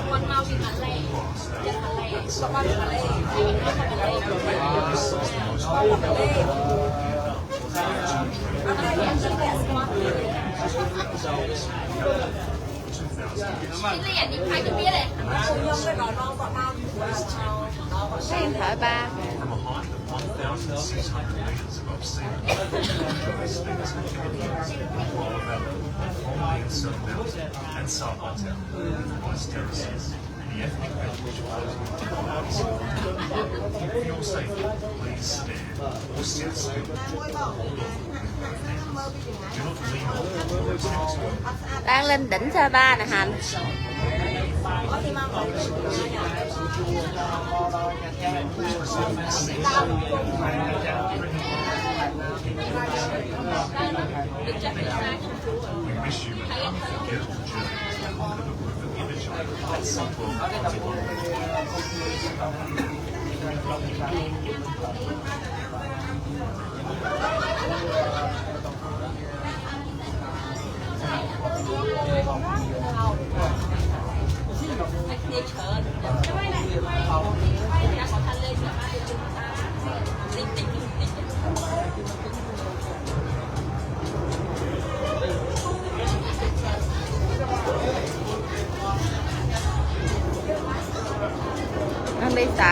Con mau đi Hà Lê, đi Hà Lê, con mau đi Hà Lê, đi Hà Lê, cái này đi khai cái bia này, Em thở ba. Đang lên đỉnh Sapa nè Hành.